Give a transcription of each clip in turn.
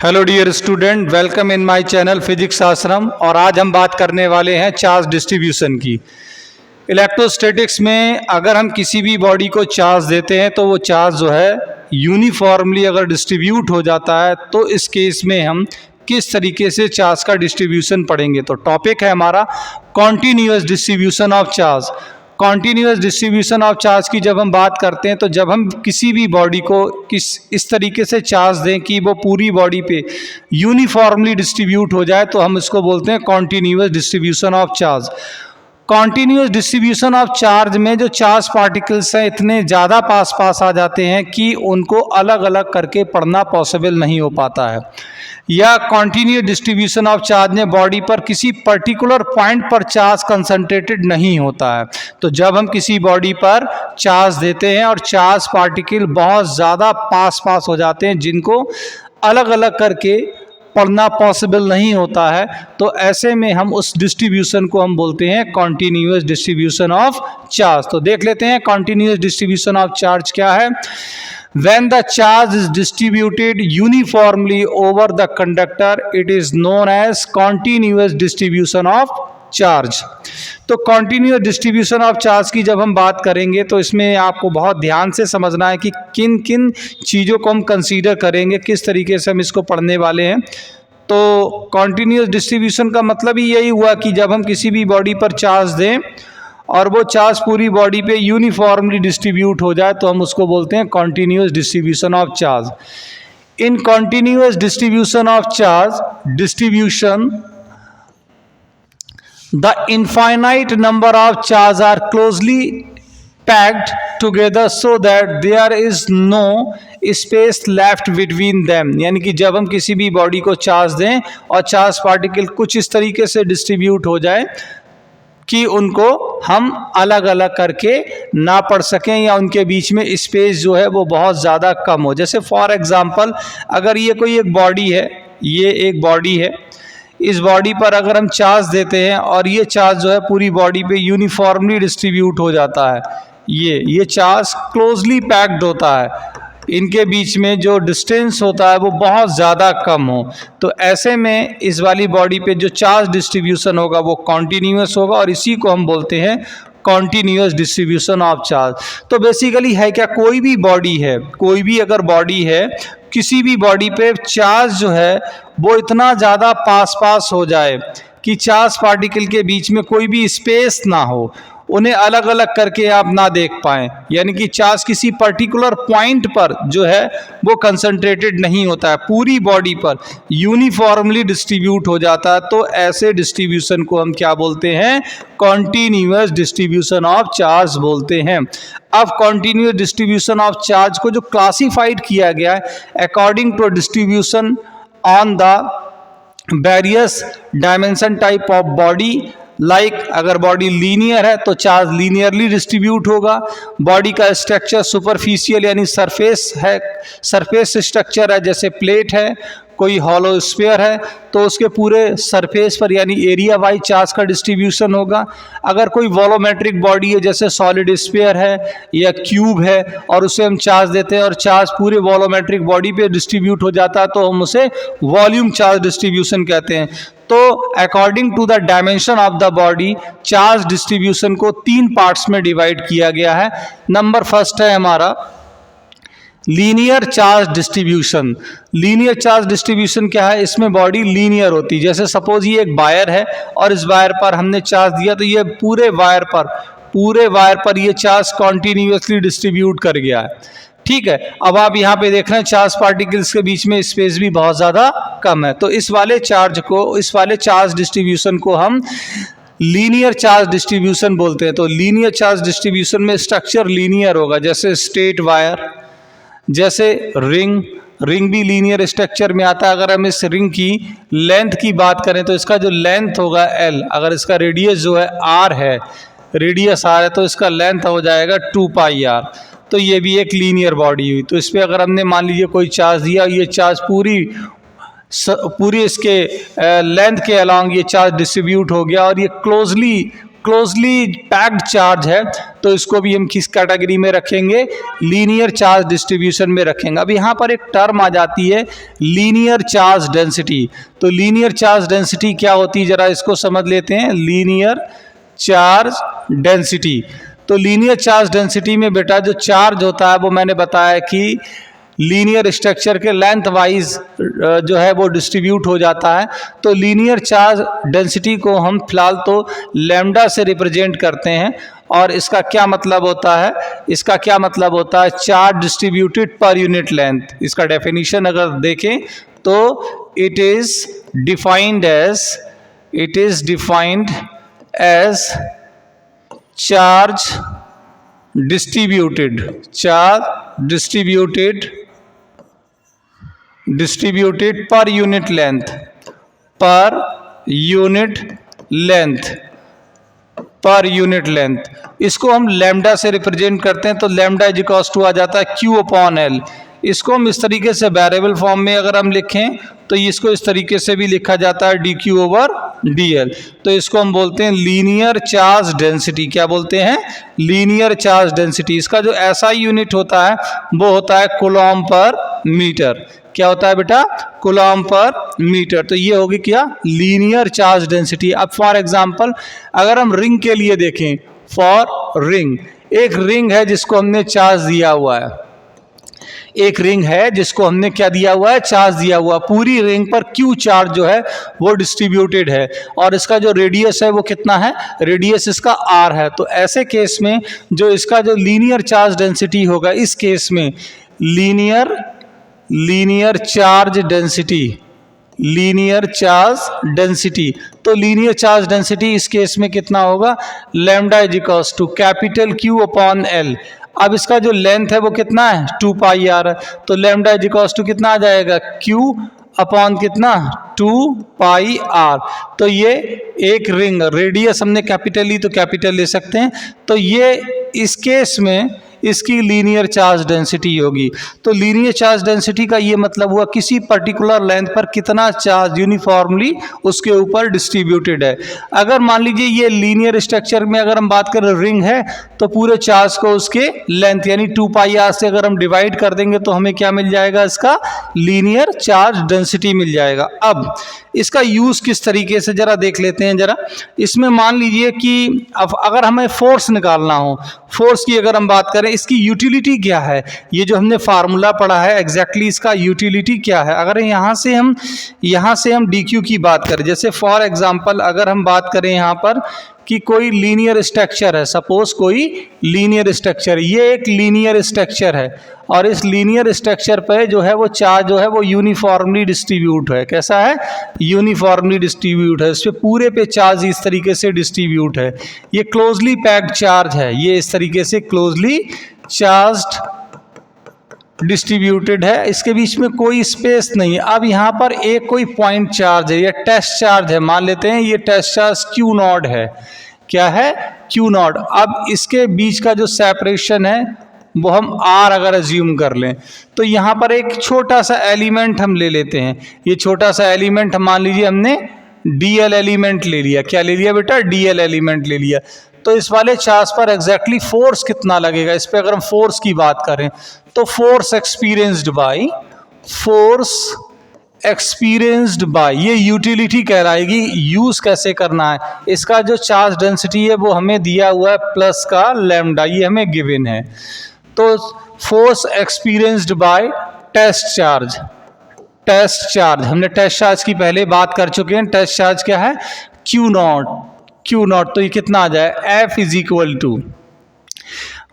Hello dear student, welcome in my channel physics Ashram. और आज हम बात करने वाले हैं चार्ज डिस्ट्रीब्यूशन की। इलेक्ट्रोस्टैटिक्स में अगर हम किसी भी बॉडी को चार्ज देते हैं तो वो चार्ज जो है यूनिफॉर्मली अगर डिस्ट्रीब्यूट हो जाता है, तो इस केस में हम किस तरीके से चार्ज का डिस्ट्रीब्यूशन पढ़ेंगे। तो टॉपिक है हमारा continuous distribution of charge. Continuous distribution of charge की जब हम बात करते हैं तो जब हम किसी भी बॉडी को इस तरीके से चार्ज दें कि वो पूरी बॉडी पे यूनिफॉर्मली डिस्ट्रीब्यूट हो जाए, तो हम इसको बोलते हैं continuous distribution of charge. Continuous distribution of charge में जो चार्ज पार्टिकल्स हैं इतने ज़्यादा पास आ जाते हैं कि उनको अलग अलग करके पढ़ना पॉसिबल नहीं हो पाता है। या कॉन्टिन्यूअस डिस्ट्रीब्यूशन ऑफ चार्ज में बॉडी पर किसी पर्टिकुलर पॉइंट पर चार्ज कंसंट्रेटेड नहीं होता है। तो जब हम किसी बॉडी पर चार्ज देते हैं और चार्ज पार्टिकल बहुत ज़्यादा पास हो जाते हैं जिनको अलग अलग करके पढ़ना पॉसिबल नहीं होता है, तो ऐसे में हम उस डिस्ट्रीब्यूशन को हम बोलते हैं कॉन्टिन्यूअस डिस्ट्रीब्यूशन ऑफ चार्ज। तो देख लेते हैं कॉन्टिन्यूअस डिस्ट्रीब्यूशन ऑफ चार्ज क्या है। When the charge is distributed uniformly over the conductor, it is known as continuous distribution of charge। तो continuous distribution of charge की जब हम बात करेंगे तो इसमें आपको बहुत ध्यान से समझना है कि किन किन चीज़ों को हम कंसीडर करेंगे, किस तरीके से हम इसको पढ़ने वाले हैं। तो continuous distribution का मतलब ही यही हुआ कि जब हम किसी भी बॉडी पर चार्ज दें और वो चार्ज पूरी बॉडी पे यूनिफॉर्मली डिस्ट्रीब्यूट हो जाए, तो हम उसको बोलते हैं continuous distribution of charge. In continuous distribution of charge distribution the infinite number of charge are closely packed together so that there is no space left between them. यानी कि जब हम किसी भी बॉडी को चार्ज दें और चार्ज पार्टिकल कुछ इस तरीके से डिस्ट्रीब्यूट हो जाए कि उनको हम अलग अलग करके ना पढ़ सकें या उनके बीच में स्पेस जो है वो बहुत ज़्यादा कम हो। जैसे फॉर एग्जांपल अगर ये कोई एक बॉडी है, ये एक बॉडी है, इस बॉडी पर अगर हम चार्ज देते हैं और ये चार्ज जो है पूरी बॉडी पे यूनिफॉर्मली डिस्ट्रीब्यूट हो जाता है, ये चार्ज क्लोजली पैक्ड होता है, इनके बीच में जो डिस्टेंस होता है वो बहुत ज़्यादा कम हो, तो ऐसे में इस वाली बॉडी पे जो चार्ज डिस्ट्रीब्यूशन होगा वो कॉन्टिन्यूअस होगा और इसी को हम बोलते हैं कॉन्टिन्यूअस डिस्ट्रीब्यूशन ऑफ चार्ज। तो बेसिकली है क्या, कोई भी बॉडी है, कोई भी अगर बॉडी है, किसी भी बॉडी पे चार्ज जो है वो इतना ज़्यादा पास हो जाए कि चार्ज पार्टिकल के बीच में कोई भी स्पेस ना हो, उन्हें अलग अलग करके आप ना देख पाएँ, यानी कि चार्ज किसी पर्टिकुलर पॉइंट पर जो है वो कंसंट्रेटेड नहीं होता है, पूरी बॉडी पर यूनिफॉर्मली डिस्ट्रीब्यूट हो जाता है, तो ऐसे डिस्ट्रीब्यूशन को हम क्या बोलते हैं, कॉन्टिन्यूअस डिस्ट्रीब्यूशन ऑफ चार्ज बोलते हैं। अब कॉन्टिन्यूअस डिस्ट्रीब्यूशन ऑफ चार्ज को जो क्लासिफाइड किया गया है according to distribution on the various dimension type of body. Like अगर बॉडी लीनियर है तो चार्ज लीनियरली डिस्ट्रीब्यूट होगा। बॉडी का स्ट्रक्चर सुपरफिशियल यानी सरफेस है, सरफेस स्ट्रक्चर है, जैसे प्लेट है, कोई हॉलो स्फीयर है तो उसके पूरे सरफेस पर यानी एरिया वाइज चार्ज का डिस्ट्रीब्यूशन होगा। अगर कोई वॉलोमेट्रिक बॉडी है जैसे सॉलिड स्फीयर है या क्यूब है और उसे हम चार्ज देते हैं और चार्ज पूरे वॉलोमेट्रिक बॉडी पे डिस्ट्रीब्यूट हो जाता है, तो हम उसे वॉल्यूम चार्ज डिस्ट्रीब्यूशन कहते हैं। तो according to the dimension of the body charge distribution को 3 पार्ट्स में डिवाइड किया गया है। नंबर फर्स्ट है हमारा linear charge distribution. Linear charge distribution क्या है, इसमें बॉडी लीनियर होती है। जैसे सपोज ये एक वायर है और इस वायर पर हमने चार्ज दिया तो ये पूरे वायर पर ये चार्ज कॉन्टिन्यूअसली डिस्ट्रीब्यूट कर गया है, ठीक है। अब आप यहाँ पे देख रहे हैं चार्ज पार्टिकल्स के बीच में स्पेस भी बहुत ज़्यादा कम है, तो इस वाले चार्ज डिस्ट्रीब्यूशन को हम लीनियर चार्ज डिस्ट्रीब्यूशन बोलते हैं। तो लीनियर चार्ज डिस्ट्रीब्यूशन में स्ट्रक्चर लीनियर होगा, जैसे स्ट्रेट वायर, जैसे रिंग भी लीनियर स्ट्रक्चर में आता है। अगर हम इस रिंग की लेंथ की बात करें तो इसका जो लेंथ होगा L, अगर इसका रेडियस जो है R है, रेडियस R है, तो इसका लेंथ हो जाएगा 2πr। तो ये भी एक लीनियर बॉडी हुई। तो इस पर अगर हमने मान लीजिए कोई चार्ज दिया, ये चार्ज पूरी इसके लेंथ के अलॉन्ग ये चार्ज डिस्ट्रीब्यूट हो गया और ये क्लोजली क्लोजली पैक्ड चार्ज है तो इसको भी हम किस कैटेगरी में रखेंगे, लीनियर चार्ज डिस्ट्रीब्यूशन में रखेंगे। अब यहाँ पर एक टर्म आ जाती है लीनियर चार्ज डेंसिटी। तो लीनियर चार्ज डेंसिटी क्या होती है, जरा इसको समझ लेते हैं। लीनियर चार्ज डेंसिटी, तो लीनियर चार्ज डेंसिटी में बेटा जो चार्ज होता है वो मैंने बताया कि लीनियर स्ट्रक्चर के लेंथ वाइज जो है वो डिस्ट्रीब्यूट हो जाता है। तो लीनियर चार्ज डेंसिटी को हम फिलहाल तो लैम्डा से रिप्रेजेंट करते हैं। और इसका क्या मतलब होता है, इसका क्या मतलब होता है, charge distributed per unit length. इसका डेफिनेशन अगर देखें तो it is defined as charge distributed per unit length. इसको हम लैम्डा से रिप्रेजेंट करते हैं। तो लैम्डा इज इक्वल्स टू आ जाता है Q अपॉन L। इसको हम इस तरीके से वेरिएबल फॉर्म में अगर हम लिखें तो इसको इस तरीके से भी लिखा जाता है dQ ओवर dL। तो इसको हम बोलते हैं लीनियर चार्ज डेंसिटी। क्या बोलते हैं, लीनियर चार्ज डेंसिटी। इसका जो SI यूनिट होता है वो होता है कूलॉम पर मीटर। क्या होता है बेटा, कूलॉम पर मीटर। तो ये होगी क्या, लीनियर चार्ज डेंसिटी। अब फॉर एग्जांपल अगर हम रिंग के लिए देखें, फॉर रिंग, एक रिंग है जिसको हमने चार्ज दिया हुआ है, एक रिंग है जिसको हमने क्या दिया हुआ है, चार्ज दिया हुआ। पूरी रिंग पर Q चार्ज जो है वो डिस्ट्रीब्यूटेड है और इसका जो रेडियस है वो कितना है, रेडियस इसका R है। तो ऐसे केस में जो इसका जो लीनियर चार्ज डेंसिटी होगा, इस केस में लीनियर चार्ज डेंसिटी, तो लीनियर चार्ज डेंसिटी इस केस में कितना होगा, lambda is equals to capital Q upon L। अब इसका जो लेंथ है वो कितना है, 2 पाई r है। तो लैम्डा इज इक्वल्स टू कितना आ जाएगा, Q अपॉन कितना, 2 पाई r। तो ये एक रिंग, रेडियस हमने कैपिटल ली तो कैपिटल ले सकते हैं। तो ये इस केस में इसकी लीनियर चार्ज डेंसिटी होगी। तो लीनियर चार्ज डेंसिटी का ये मतलब हुआ किसी पर्टिकुलर लेंथ पर कितना चार्ज यूनिफॉर्मली उसके ऊपर डिस्ट्रीब्यूटेड है। अगर मान लीजिए ये लीनियर स्ट्रक्चर में अगर हम बात करें रिंग है तो पूरे चार्ज को उसके लेंथ यानी 2 पाई r से अगर हम डिवाइड कर देंगे तो हमें क्या मिल जाएगा, इसका लीनियर चार्ज डेंसिटी मिल जाएगा। अब इसका यूज किस तरीके से जरा देख लेते हैं। जरा इसमें मान लीजिए कि अब अगर हमें फोर्स निकालना हो, फोर्स की अगर हम बात करें, इसकी यूटिलिटी क्या है, ये जो हमने फार्मूला पढ़ा है एग्जैक्टली इसका यूटिलिटी क्या है। अगर यहाँ से हम dq की बात करें, जैसे फॉर एग्जांपल अगर हम बात करें यहाँ पर कि कोई लीनियर स्ट्रक्चर है, सपोज कोई लीनियर स्ट्रक्चर, ये एक लीनियर स्ट्रक्चर है और इस लीनियर स्ट्रक्चर पे जो है वो चार्ज जो है वो यूनिफॉर्मली डिस्ट्रीब्यूट है। कैसा है, यूनिफॉर्मली डिस्ट्रीब्यूट है। इस पे पूरे पे चार्ज इस तरीके से डिस्ट्रीब्यूट है। ये क्लोजली पैक्ड चार्ज है, ये इस तरीके से क्लोजली चार्ज्ड डिस्ट्रीब्यूटेड है, इसके बीच में कोई स्पेस नहीं है। अब यहाँ पर एक कोई पॉइंट चार्ज है या टेस्ट चार्ज है, मान लेते हैं ये टेस्ट चार्ज Q नॉट है। क्या है, Q नॉट। अब इसके बीच का जो सेपरेशन है वो हम R अगर अज्यूम कर लें तो यहाँ पर एक छोटा सा एलिमेंट हम ले लेते हैं। ये छोटा सा एलिमेंट मान लीजिए हमने DL एलिमेंट ले लिया। क्या ले लिया बेटा, DL एलिमेंट ले लिया। तो इस वाले चार्ज पर एग्जैक्टली फोर्स कितना लगेगा, इस पर अगर हम फोर्स की बात करें तो फोर्स एक्सपीरियंस्ड बाय ये यूटिलिटी कहलाएगी। यूज कैसे करना है, इसका जो चार्ज डेंसिटी है वो हमें दिया हुआ है प्लस का लैम्डा, ये हमें गिवन है। तो force experienced by test charge हमने टेस्ट चार्ज की पहले बात कर चुके हैं। टेस्ट चार्ज क्या है, Q नॉट। तो ये कितना आ जाए, F is equal to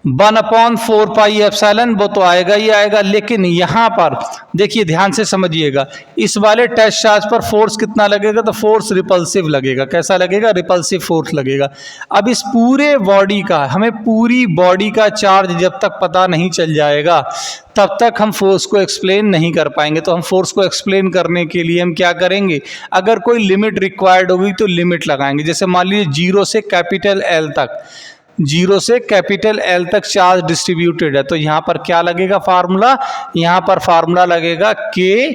1/4 pi epsilon, वो तो आएगा ही आएगा। लेकिन यहाँ पर देखिए ध्यान से समझिएगा, इस वाले टेस्ट चार्ज पर फोर्स कितना लगेगा, तो फोर्स रिपल्सिव लगेगा। कैसा लगेगा, रिपल्सिव फोर्स लगेगा। अब इस पूरे बॉडी का, हमें पूरी बॉडी का चार्ज जब तक पता नहीं चल जाएगा तब तक हम फोर्स को एक्सप्लेन नहीं कर पाएंगे। तो हम फोर्स को एक्सप्लेन करने के लिए हम क्या करेंगे, अगर कोई लिमिट रिक्वायर्ड होगी तो लिमिट लगाएंगे। जैसे मान लीजिए 0 से कैपिटल L तक चार्ज डिस्ट्रीब्यूटेड है, तो यहाँ पर क्या लगेगा फार्मूला, यहाँ पर फार्मूला लगेगा K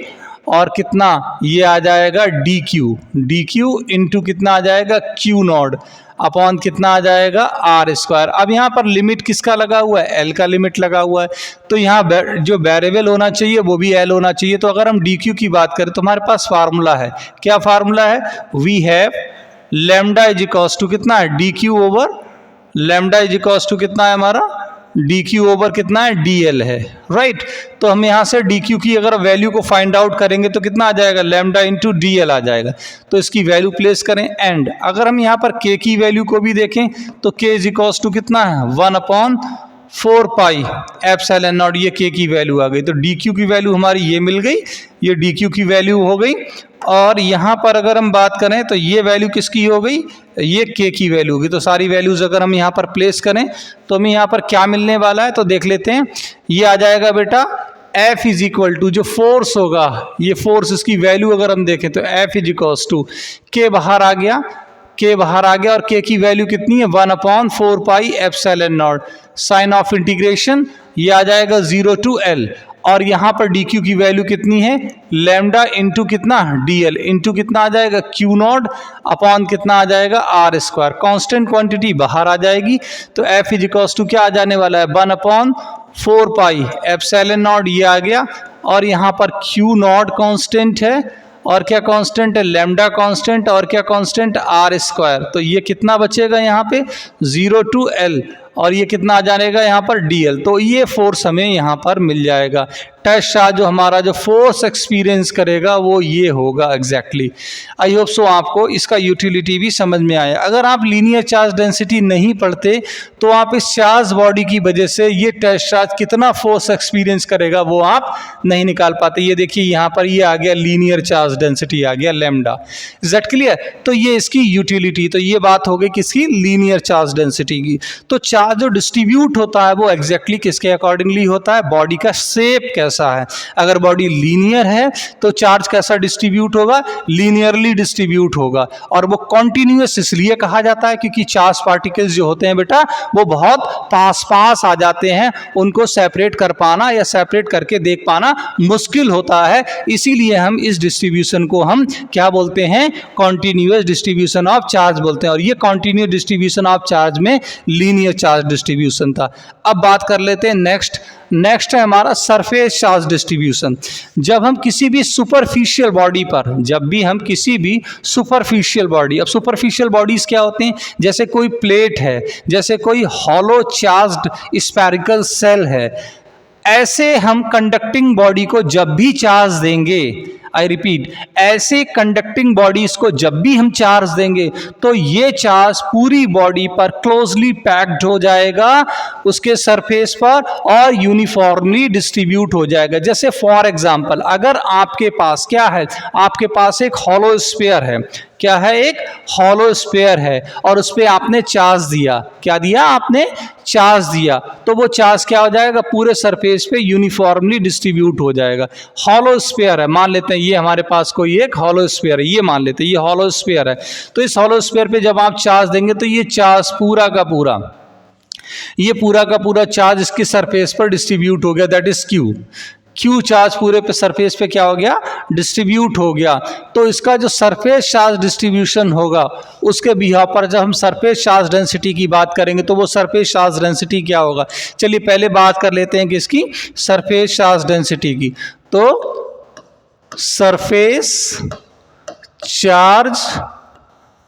और कितना, ये आ जाएगा dQ इंटू कितना आ जाएगा, Q नॉट। अपॉन कितना आ जाएगा आर स्क्वायर। अब यहाँ पर लिमिट किसका लगा हुआ है, एल का लिमिट लगा हुआ है, तो यहाँ जो वेरिएबल होना चाहिए वो भी एल होना चाहिए। तो अगर हम डी क्यू की बात करें तो हमारे पास फार्मूला है, क्या फार्मूला है, we have lambda is equals to कितना है, D Q over lambda is equals to कितना है हमारा, डी क्यू ओवर कितना है, डी एल है, राइट। तो हम यहाँ से डी क्यू की अगर वैल्यू को फाइंड आउट करेंगे तो कितना आ जाएगा, लैम्डा इंटू डी एल आ जाएगा। तो इसकी वैल्यू प्लेस करें एंड अगर हम यहाँ पर के की वैल्यू को भी देखें तो के इज इक्वल्स टू कितना है 1/4 पाई एप्सिलॉन नॉट, ये के की वैल्यू आ गई। तो डी क्यू की वैल्यू हमारी ये मिल गई, ये डी क्यू की वैल्यू हो गई। और यहाँ पर अगर हम बात करें तो ये वैल्यू किसकी हो गई, ये के की वैल्यू होगी। तो सारी वैल्यूज अगर हम यहाँ पर प्लेस करें तो हमें यहाँ पर क्या मिलने वाला है, तो देख लेते हैं। ये आ जाएगा बेटा F इज इक्वल टू जो फोर्स होगा, ये फोर्स इसकी वैल्यू अगर हम देखें तो F इज इक्वल टू के बाहर आ गया, के बाहर आ गया और के की वैल्यू कितनी है 1/4 pi epsilon naught, sign of integration ये आ जाएगा 0 to L। और यहाँ पर डी क्यू की वैल्यू कितनी है, लैम्डा इंटू कितना डी एल इंटू कितना आ जाएगा क्यू नॉट अपॉन कितना आ जाएगा आर स्क्वायर। कांस्टेंट क्वांटिटी बाहर आ जाएगी तो एफ इज इक्वल्स टू क्या आ जाने वाला है 1/4 पाई एप्सिलॉन नॉट, ये आ गया। और यहाँ पर क्यू नॉट कांस्टेंट है और क्या कांस्टेंट है, लैम्डा कांस्टेंट और क्या कांस्टेंट आर स्क्वायर। तो ये कितना बचेगा यहाँ पे 0 to L और ये कितना आ जाएगा यहाँ पर DL। तो ये फोर्स हमें यहाँ पर मिल जाएगा। टेस्ट चार्ज जो हमारा जो फोर्स एक्सपीरियंस करेगा वो ये होगा एग्जैक्टली। आई होप सो आपको इसका यूटिलिटी भी समझ में आया। अगर आप लीनियर चार्ज डेंसिटी नहीं पढ़ते तो आप इस चार्ज बॉडी की वजह से ये टेस्ट चार्ज कितना फोर्स एक्सपीरियंस करेगा वो आप नहीं निकाल पाते। ये देखिए यहाँ पर ये आ गया लीनियर चार्ज डेंसिटी आ गया लैम्डा। Is that clear? तो ये इसकी यूटिलिटी, तो ये बात हो गई किसकी, लीनियर चार्ज डेंसिटी की। तो चार्ज जो डिस्ट्रीब्यूट होता है वो एग्जैक्टली किसके अकॉर्डिंगली होता है, बॉडी का शेप कैसा है। अगर बॉडी लीनियर है तो चार्ज कैसा डिस्ट्रीब्यूट होगा, लीनियरली डिस्ट्रीब्यूट होगा। और वो कॉन्टिन्यूअस इसलिए कहा जाता है क्योंकि चार्ज पार्टिकल्स जो होते हैं बेटा वो बहुत पास पास आ जाते हैं, उनको सेपरेट कर पाना या सेपरेट करके देख पाना मुश्किल होता है। इसीलिए हम इस डिस्ट्रीब्यूशन को हम क्या बोलते हैं, कॉन्टिन्यूअस डिस्ट्रीब्यूशन ऑफ चार्ज बोलते हैं। और ये कॉन्टिन्यूअस डिस्ट्रीब्यूशन ऑफ चार्ज में लीनियर चार्ज डिस्ट्रीब्यूशन था। अब बात कर लेते हैं नेक्स्ट है हमारा सरफेस चार्ज डिस्ट्रीब्यूशन। जब हम किसी भी सुपरफिशियल बॉडी पर, जब भी हम किसी भी सुपरफिशियल बॉडी, अब सुपरफिशियल बॉडीज क्या होते हैं, जैसे कोई प्लेट है, जैसे कोई हॉलो चार्ज्ड स्फेरिकल सेल है, ऐसे हम कंडक्टिंग बॉडी को जब भी चार्ज देंगे, आई रिपीट, ऐसे कंडक्टिंग बॉडीज को जब भी हम चार्ज देंगे तो ये चार्ज पूरी बॉडी पर क्लोजली पैक्ड हो जाएगा उसके सरफेस पर और यूनिफॉर्मली डिस्ट्रीब्यूट हो जाएगा। जैसे फॉर एग्जांपल अगर आपके पास क्या है, आपके पास एक हॉलो स्फीयर है, क्या है, एक हॉलो स्फीयर है और उस पर आपने चार्ज दिया, क्या दिया आपने, चार्ज दिया, तो वो चार्ज क्या हो जाएगा, पूरे सरफेस पे यूनिफॉर्मली डिस्ट्रीब्यूट हो जाएगा। हॉलो स्फीयर है, मान लेते हैं ये हमारे पास कोई एक हॉलो स्फीयर है, ये मान लेते हैं ये हॉलो स्फीयर है। तो इस हॉलो स्फीयर पे जब आप चार्ज देंगे तो ये चार्ज पूरा का पूरा चार्ज इसके सरफेस पर डिस्ट्रीब्यूट हो गया, दैट इज क्यू चार्ज पूरे पे सरफेस पे क्या हो गया, डिस्ट्रीब्यूट हो गया। तो इसका जो सरफेस चार्ज डिस्ट्रीब्यूशन होगा उसके बिहाफ पर जब हम सरफेस चार्ज डेंसिटी की बात करेंगे तो वो सरफेस चार्ज डेंसिटी क्या होगा, चलिए पहले बात कर लेते हैं कि इसकी सरफेस चार्ज डेंसिटी की। तो surface charge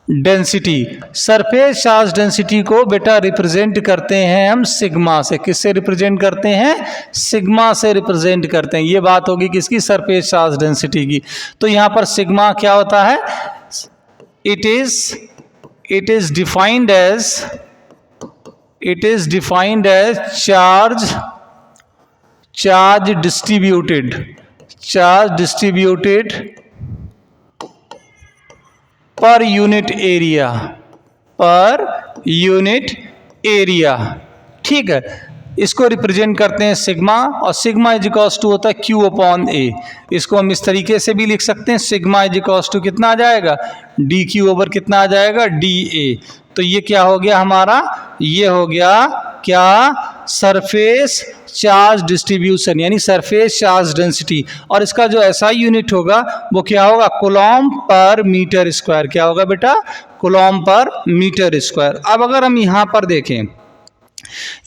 density, surface charge density को बेटा रिप्रेजेंट करते हैं हम सिग्मा से। किससे रिप्रेजेंट करते हैं, सिग्मा से रिप्रेजेंट करते हैं। ये बात होगी किसकी, सरफेस चार्ज डेंसिटी की। तो यहाँ पर सिग्मा क्या होता है, it is defined as charge distributed per unit area, ठीक है। इसको रिप्रेजेंट करते हैं सिग्मा, और सिग्मा इज इक्वल्स टू होता है क्यू अपॉन ए। इसको हम इस तरीके से भी लिख सकते हैं, सिग्मा इज इक्वल्स टू कितना आ जाएगा, डी क्यू ओवर कितना आ जाएगा, डी ए। तो ये क्या हो गया हमारा, ये हो गया क्या, सरफेस चार्ज डिस्ट्रीब्यूशन यानी सरफेस चार्ज डेंसिटी, और इसका जो एसआई यूनिट होगा वो क्या होगा, कूलॉम पर मीटर स्क्वायर। क्या होगा बेटा, कूलॉम पर मीटर स्क्वायर। अब अगर हम यहाँ पर देखें,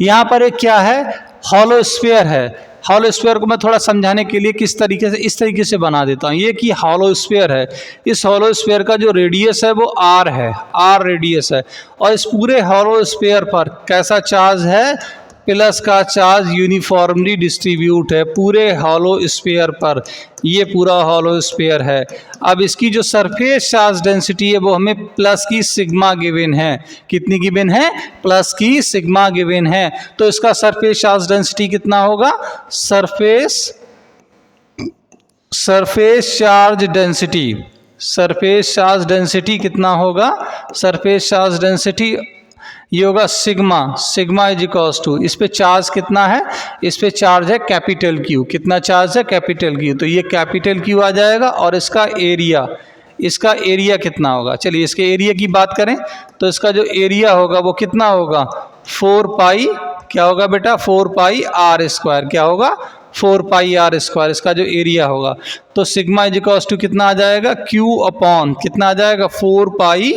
यहाँ पर एक क्या है, हॉलो स्फीयर है। हॉलो स्फीयर को मैं थोड़ा समझाने के लिए किस तरीके से, इस तरीके से बना देता हूँ। ये कि हॉलो स्फीयर है, इस हॉलो स्फीयर का जो रेडियस है वो आर है, आर रेडियस है, और इस पूरे हॉलो स्फीयर पर कैसा चार्ज है, प्लस का चार्ज यूनिफॉर्मली डिस्ट्रीब्यूट है पूरे हॉलो स्फीयर पर। ये पूरा हॉलो स्फीयर है। अब इसकी जो सरफेस चार्ज डेंसिटी है वो हमें प्लस की सिग्मा गिवन है। कितनी गिवन है, प्लस की सिग्मा गिवन है। तो इसका सरफेस चार्ज डेंसिटी कितना होगा, सरफेस चार्ज डेंसिटी कितना होगा, सरफेस चार्ज डेंसिटी ये होगा सिग्मा इज इक्वल्स टू, इस पे चार्ज कितना है, इस पे चार्ज है कैपिटल क्यू। कितना चार्ज है, कैपिटल क्यू। तो ये कैपिटल क्यू आ जाएगा, और इसका एरिया कितना होगा। चलिए इसके एरिया की बात करें तो इसका जो एरिया होगा वो कितना होगा, 4 पाई, क्या होगा बेटा, 4 पाई आर स्क्वायर। क्या होगा, 4 पाई आर स्क्वायर इसका जो एरिया होगा। तो सिग्मा इज इक्वल्स टू कितना आ जाएगा, क्यू अपॉन कितना आ जाएगा, 4 पाई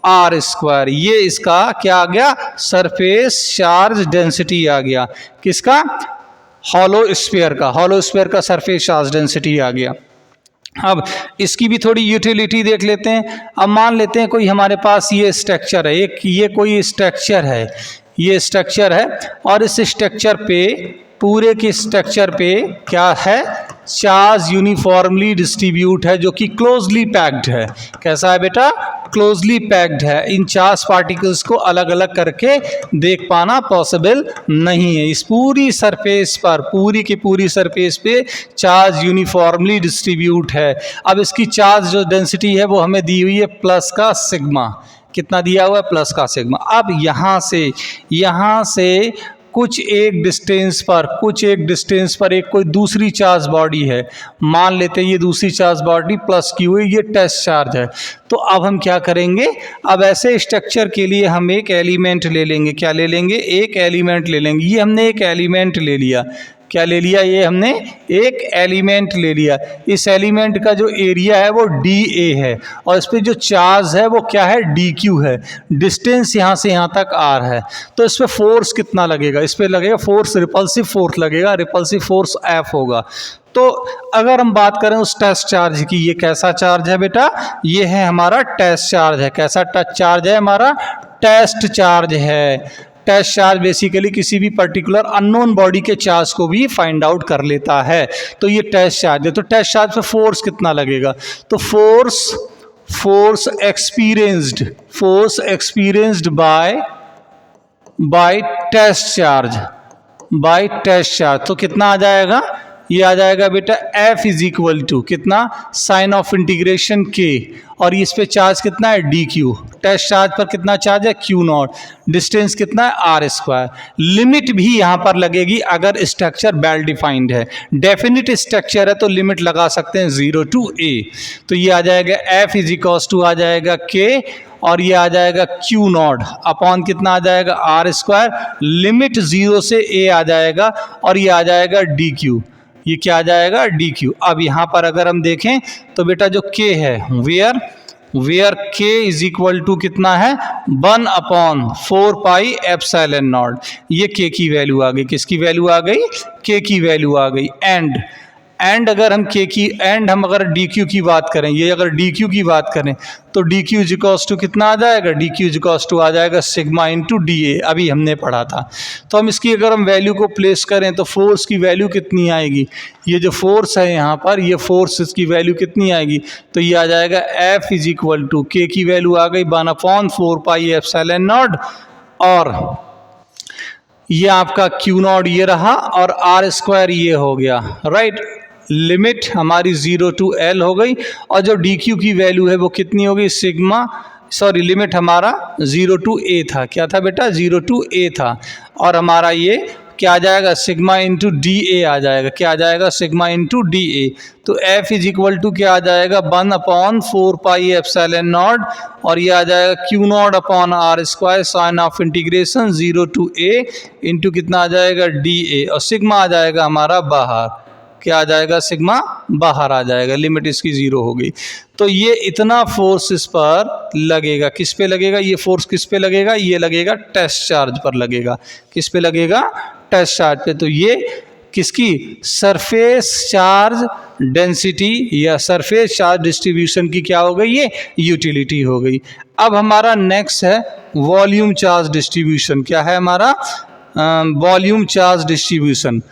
आर स्क्वायर। ये इसका क्या आ गया, सरफेस चार्ज डेंसिटी आ गया। किसका, हॉलो स्फीयर का सरफेस चार्ज डेंसिटी आ गया। अब इसकी भी थोड़ी यूटिलिटी देख लेते हैं। अब मान लेते हैं कोई हमारे पास ये स्ट्रक्चर है, एक ये कोई स्ट्रक्चर है, ये स्ट्रक्चर है, और इस स्ट्रक्चर पे, पूरे के स्ट्रक्चर पे क्या है, चार्ज यूनिफॉर्मली डिस्ट्रीब्यूट है, जो कि क्लोजली पैक्ड है। कैसा है बेटा, क्लोजली पैक्ड है। इन चार्ज पार्टिकल्स को अलग अलग करके देख पाना पॉसिबल नहीं है। इस पूरी सरफेस पर, पूरी की पूरी सरफेस पे चार्ज यूनिफॉर्मली डिस्ट्रीब्यूट है। अब इसकी चार्ज जो डेंसिटी है वो हमें दी हुई है प्लस का सिग्मा। कितना दिया हुआ है, प्लस का सिग्मा। अब यहाँ से कुछ एक डिस्टेंस पर एक कोई दूसरी चार्ज बॉडी है। मान लेते हैं ये दूसरी चार्ज बॉडी प्लस क्यू है, ये टेस्ट चार्ज है। तो अब हम क्या करेंगे, अब ऐसे स्ट्रक्चर के लिए हम एक एलिमेंट ले लेंगे। क्या ले लेंगे, एक एलिमेंट ले लेंगे। ये हमने एक एलिमेंट ले लिया। क्या ले लिया, ये हमने एक एलिमेंट ले लिया। इस एलिमेंट का जो एरिया है वो dA है, और इस पर जो चार्ज है वो क्या है, dQ है। डिस्टेंस यहाँ से यहाँ तक r है। तो इस पर फोर्स कितना लगेगा, इस पर लगेगा फोर्स, रिपल्सिव फोर्स लगेगा, रिपल्सिव फोर्स F होगा। तो अगर हम बात करें उस टेस्ट चार्ज की, ये कैसा चार्ज है बेटा, ये है हमारा टेस्ट चार्ज है। कैसा टेस्ट चार्ज है, हमारा टेस्ट चार्ज है। टेस्ट चार्ज बेसिकली किसी भी पर्टिकुलर अननोन बॉडी के चार्ज को भी फाइंड आउट कर लेता है। तो ये टेस्ट चार्ज है। तो टेस्ट चार्ज पे फोर्स कितना लगेगा, तो force experienced by test charge, तो कितना आ जाएगा, ये आ जाएगा बेटा F इज इक्वल टू कितना, साइन ऑफ इंटीग्रेशन K, और इस पे चार्ज कितना है, dQ। टेस्ट चार्ज पर कितना चार्ज है, Q0। डिस्टेंस कितना है, R स्क्वायर। लिमिट भी यहाँ पर लगेगी अगर स्ट्रक्चर वेल डिफाइंड है। डेफिनिट स्ट्रक्चर है तो लिमिट लगा सकते हैं 0 to A। तो ये आ जाएगा F इज इक्वल टू आ जाएगा K, और ये आ जाएगा Q0 अपॉन कितना आ जाएगा, R स्क्वायर। लिमिट 0 से A आ जाएगा, और ये आ जाएगा dQ। ये क्या आ जाएगा, dQ। अब यहाँ पर अगर हम देखें तो बेटा जो K है, where K is equal to कितना है, 1/4 पाई एप्सिलॉन नॉट। ये K की वैल्यू आ गई। किसकी वैल्यू आ गई, K की वैल्यू आ गई। एंड अगर हम हम अगर dQ की बात करें, ये अगर dQ की बात करें तो dQ इज इक्वल्स टू कितना आ जाएगा, dQ इज इक्वल्स टू आ जाएगा सिग्मा इंटू dA। अभी हमने पढ़ा था। तो हम इसकी अगर हम वैल्यू को प्लेस करें तो फोर्स की वैल्यू कितनी आएगी, ये जो फोर्स है यहाँ पर, ये फोर्स इसकी वैल्यु कितनी आएगी, तो ये आ जाएगा F is equal to K की वैल्यू आ गई 1/4 पाई एप्सिलॉन नॉट, और ये आपका Q0 ये रहा, और R स्क्वायर ये हो गया, राइट। लिमिट हमारी 0 to L हो गई, और जो dQ की वैल्यू है वो कितनी हो गई, लिमिट हमारा 0 to A था। क्या था बेटा, 0 to A था, और हमारा ये क्या आ जाएगा, सिग्मा इंटू डी ए आ जाएगा। क्या आ जाएगा, सिग्मा इंटू डी ए। तो एफ इज इक्वल टू क्या आ जाएगा, 1/4 पाई एप्सिलॉन नॉट, और ये आ जाएगा Q naught upon R square sign of integration 0 to a into कितना आ जाएगा, डी ए, और सिग्मा आ जाएगा हमारा बाहर। क्या आ जाएगा, सिग्मा बाहर आ जाएगा, लिमिट इसकी 0 हो गई। तो ये इतना फोर्स इस पर लगेगा। किस पे लगेगा ये फोर्स, किस पे लगेगा, ये लगेगा टेस्ट चार्ज पर लगेगा। किस पे लगेगा, टेस्ट चार्ज पे। तो ये किसकी, सरफेस चार्ज डेंसिटी या सरफेस चार्ज डिस्ट्रीब्यूशन की क्या हो गई, ये यूटिलिटी हो गई। अब हमारा नेक्स्ट है वॉल्यूम चार्ज डिस्ट्रीब्यूशन। क्या है हमारा, volume charge distribution.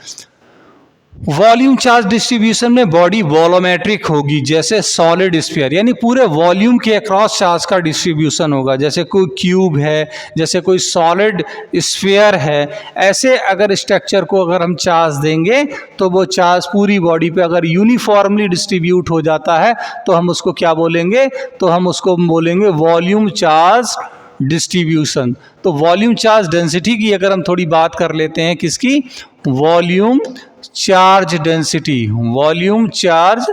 Volume charge distribution में बॉडी वॉलोमेट्रिक होगी, जैसे सॉलिड स्फीयर, यानी पूरे वॉल्यूम के अक्रॉस चार्ज का डिस्ट्रीब्यूशन होगा। जैसे कोई क्यूब है, जैसे कोई सॉलिड स्फीयर है, ऐसे अगर स्ट्रक्चर को अगर हम चार्ज देंगे तो वो चार्ज पूरी बॉडी पे अगर यूनिफॉर्मली डिस्ट्रीब्यूट हो जाता है तो हम उसको क्या बोलेंगे, तो हम उसको बोलेंगे वॉल्यूम चार्ज डिस्ट्रीब्यूशन। तो वॉल्यूम चार्ज डेंसिटी की अगर हम थोड़ी बात कर लेते हैं, किसकी, volume charge density, volume charge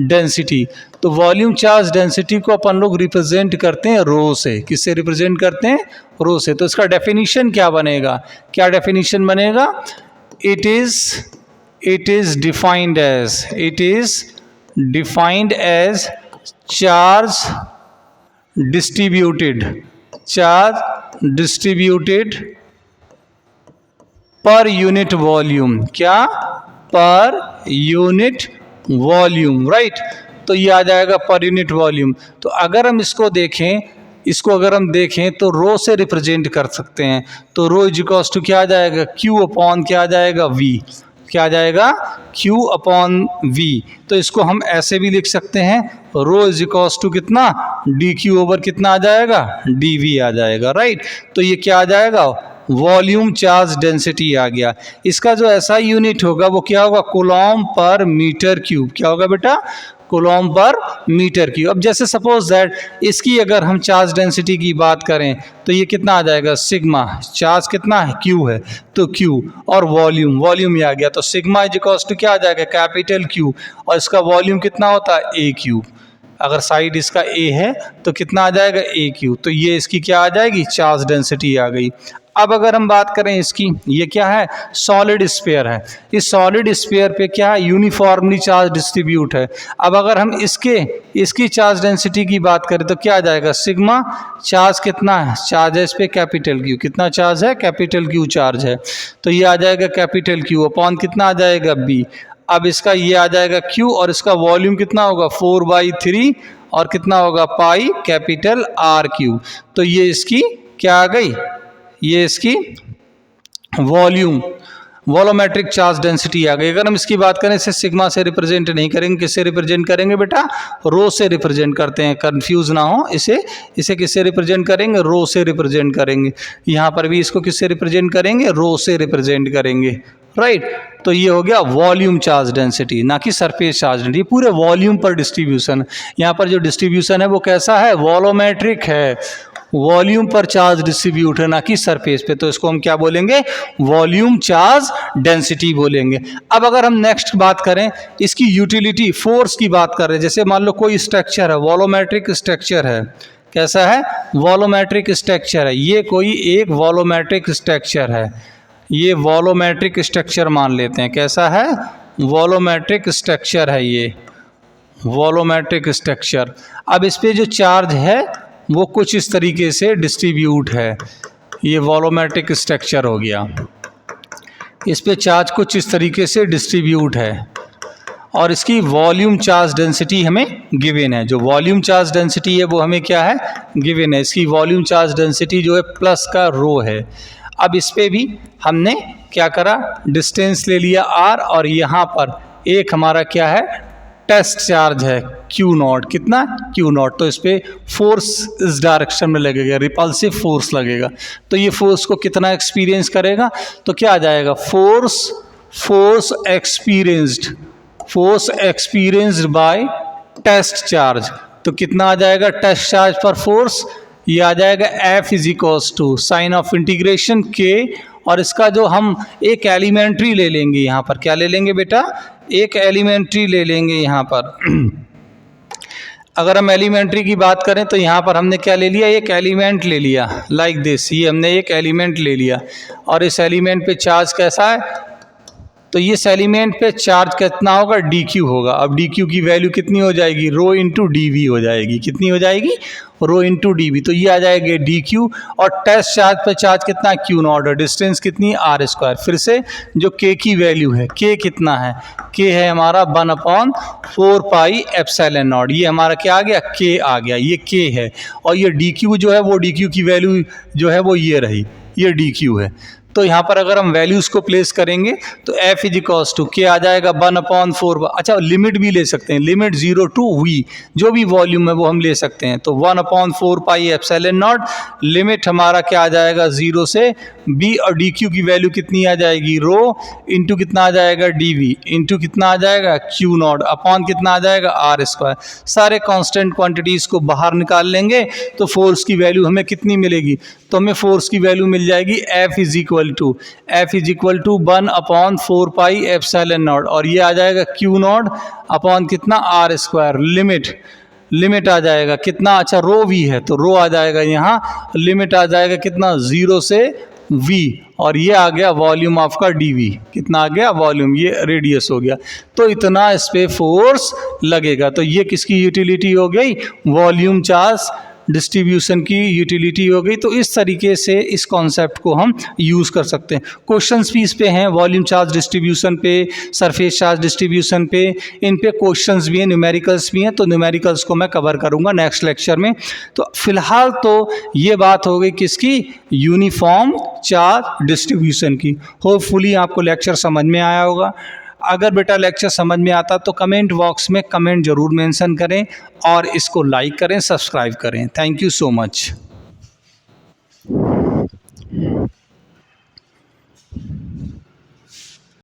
density. तो वॉल्यूम चार्ज डेंसिटी को अपन लोग रिप्रेजेंट करते हैं रो से। किससे रिप्रेजेंट करते हैं, रो से। तो इसका डेफिनेशन क्या बनेगा, क्या डेफिनेशन बनेगा, it is defined as charge distributed per unit volume. क्या, पर यूनिट वॉल्यूम, राइट। तो ये आ जाएगा पर यूनिट वॉल्यूम। तो अगर हम इसको देखें, अगर हम देखें तो रो से रिप्रेजेंट कर सकते हैं। तो रो इज इक्वल्स टू क्या आ जाएगा, क्यू अपॉन क्या आ जाएगा, वी। क्या आ जाएगा, क्यू अपॉन वी। तो इसको हम ऐसे भी लिख सकते हैं, रो इज इक्वल्स टू कितना, डी क्यू ओवर कितना आ जाएगा, डी वी आ जाएगा, राइट। तो ये क्या आ जाएगा, वॉल्यूम चार्ज डेंसिटी आ गया। इसका जो ऐसा यूनिट होगा वो क्या होगा, कूलॉम्ब पर मीटर क्यूब। क्या होगा बेटा, कूलॉम्ब पर मीटर क्यूब। अब जैसे सपोज दैट इसकी अगर हम चार्ज डेंसिटी की बात करें तो ये कितना आ जाएगा, सिग्मा, चार्ज कितना है, क्यू है, तो क्यू, और वॉल्यूम ये आ गया। तो सिग्मा इज इक्वल्स टू क्या आ जाएगा, कैपिटल क्यू, और इसका वॉल्यूम कितना होता है, ए क्यू। अगर साइड इसका ए है तो कितना आ जाएगा, ए क्यू। तो ये इसकी क्या आ जाएगी, चार्ज डेंसिटी आ गई। अब अगर हम बात करें इसकी, ये क्या है, सॉलिड स्फीयर है। इस सॉलिड स्फीयर पे क्या है, यूनिफॉर्मली चार्ज डिस्ट्रीब्यूट है। अब अगर हम इसकी चार्ज डेंसिटी की बात करें तो क्या आ जाएगा, सिग्मा, चार्ज कितना है, चार्ज है इस पे कैपिटल क्यू। कितना चार्ज है, कैपिटल क्यू चार्ज है। तो ये आ जाएगा कैपिटल क्यू अपॉन कितना आ जाएगा, बी। अब इसका ये आ जाएगा क्यू, और इसका वॉल्यूम कितना होगा, 4/3, और कितना होगा, पाई कैपिटल आर क्यू। तो ये इसकी क्या आ गई, ये इसकी वॉल्यूमेट्रिक चार्ज डेंसिटी आ गई। अगर हम इसकी बात करें, इसे सिग्मा से रिप्रेजेंट नहीं करेंगे, किससे रिप्रेजेंट करेंगे बेटा, रो से रिप्रेजेंट करते हैं, कंफ्यूज ना हो। इसे किससे रिप्रेजेंट करेंगे, रो से रिप्रेजेंट करेंगे। यहाँ पर भी इसको किससे रिप्रेजेंट करेंगे, रो से रिप्रेजेंट करेंगे, राइट। तो ये हो गया वॉल्यूम चार्ज डेंसिटी, ना कि सरफेस चार्ज डेंसिटी। पूरे वॉल्यूम पर डिस्ट्रीब्यूशन। यहाँ पर जो डिस्ट्रीब्यूशन है वो कैसा है, वॉलोमेट्रिक है, वॉल्यूम पर चार्ज डिस्ट्रीब्यूट है, ना कि सरफेस पे। तो इसको हम क्या बोलेंगे, वॉल्यूम चार्ज डेंसिटी बोलेंगे। अब अगर हम नेक्स्ट बात करें इसकी यूटिलिटी, फोर्स की बात कर रहे हैं। जैसे मान लो कोई स्ट्रक्चर है, वॉलोमेट्रिक स्ट्रक्चर है, कैसा है, वॉलोमेट्रिक स्ट्रक्चर है। ये कोई एक वॉलोमेट्रिक स्ट्रक्चर है, ये वॉलोमेट्रिक स्ट्रक्चर मान लेते हैं। कैसा है, वॉलोमेट्रिक स्ट्रक्चर है, ये वॉलोमेट्रिक स्ट्रक्चर। अब इस पे जो चार्ज है वो कुछ इस तरीके से डिस्ट्रीब्यूट है। ये वॉलोमेट्रिक स्ट्रक्चर हो गया, इस पे चार्ज कुछ इस तरीके से डिस्ट्रीब्यूट है, और इसकी वॉल्यूम चार्ज डेंसिटी हमें गिवन है। जो वॉल्यूम चार्ज डेंसिटी है वो हमें क्या है, गिवन है। इसकी वॉल्यूम चार्ज डेंसिटी जो है प्लस का रो है। अब इस पे भी हमने क्या करा, डिस्टेंस ले लिया r, और यहाँ पर एक हमारा क्या है, टेस्ट चार्ज है क्यू नॉट। कितना, क्यू नॉट। तो इस पर फोर्स इस डायरेक्शन में लगेगा, रिपल्सिव फोर्स लगेगा। तो ये फोर्स को कितना एक्सपीरियंस करेगा, तो क्या आ जाएगा, force experienced by test charge. तो कितना आ जाएगा, टेस्ट चार्ज पर फोर्स, ये आ जाएगा F is equals to sign of integration K और इसका जो हम एक एलिमेंट्री ले लेंगे यहाँ पर, क्या ले लेंगे बेटा, एक एलिमेंट्री ले लेंगे यहाँ पर। अगर हम एलिमेंट्री की बात करें तो यहाँ पर हमने क्या ले लिया, एक एलिमेंट ले लिया लाइक दिस, ये हमने एक एलिमेंट ले लिया और इस एलिमेंट पे चार्ज कैसा है, तो इस एलिमेंट पे चार्ज कितना होगा, dq होगा। अब dq की वैल्यू कितनी हो जाएगी, रो इंटू डी हो जाएगी, कितनी हो जाएगी, रो इंटू डी। तो ये आ जाएगा dq और टेस्ट चार्ज पे चार्ज कितना है, q नॉट, और डिस्टेंस कितनी है, r स्क्वायर। फिर से जो k की वैल्यू है, k कितना है, k है हमारा 1/4 पाई एप्सिलॉन नॉट, ये हमारा क्या आ गया, k आ गया, ये k है। और ये dq जो है वो dq की वैल्यू जो है वो ये रही, ये dq है। तो यहाँ पर अगर हम वैल्यूज़ को प्लेस करेंगे तो f is equals to k आ जाएगा 1/4। अच्छा लिमिट भी ले सकते हैं, लिमिट 0 टू v, जो भी वॉल्यूम है वो हम ले सकते हैं। तो 1/4 पाई एप्सिलॉन नॉट, लिमिट हमारा क्या आ जाएगा 0 से b, और dq की वैल्यू कितनी आ जाएगी, रो इंटू कितना आ जाएगा, dv इंटू कितना आ जाएगा, q नॉट, अपॉन कितना आ जाएगा, r स्क्वायर। सारे कांस्टेंट क्वांटिटीज़ को बाहर निकाल लेंगे तो फोर्स की वैल्यू हमें कितनी मिलेगी, तो हमें फोर्स की वैल्यू मिल जाएगी F is equal to 1/4 pi epsilon naught, और ये आ जाएगा Q नॉट अपॉन कितना, R स्क्वायर। लिमिट आ जाएगा कितना, अच्छा रो V है तो रो आ जाएगा यहाँ, लिमिट आ जाएगा कितना, 0 से V, और ये आ गया वॉल्यूम आपका dV, कितना आ गया वॉल्यूम, ये रेडियस हो गया। तो इतना इस पे फोर्स लगेगा। तो ये किसकी यूटिलिटी हो गई, वॉल्यूम चार्ज डिस्ट्रीब्यूशन की यूटिलिटी हो गई। तो इस तरीके से इस कॉन्सेप्ट को हम यूज़ कर सकते हैं। क्वेश्चंस भी इस पे हैं, वॉल्यूम चार्ज डिस्ट्रीब्यूशन पे, सरफेस चार्ज डिस्ट्रीब्यूशन पे, इन पे क्वेश्चंस भी हैं, न्यूमेरिकल्स भी हैं। तो न्यूमेरिकल्स को मैं कवर करूंगा नेक्स्ट लेक्चर में। तो फिलहाल तो ये बात हो गई किसकी, यूनिफॉर्म चार्ज डिस्ट्रीब्यूशन की। होपफुली आपको लेक्चर समझ में आया होगा। अगर बेटा लेक्चर समझ में आता तो कमेंट बॉक्स में कमेंट ज़रूर मेंशन करें और इसको लाइक करें, सब्सक्राइब करें। Thank you so much.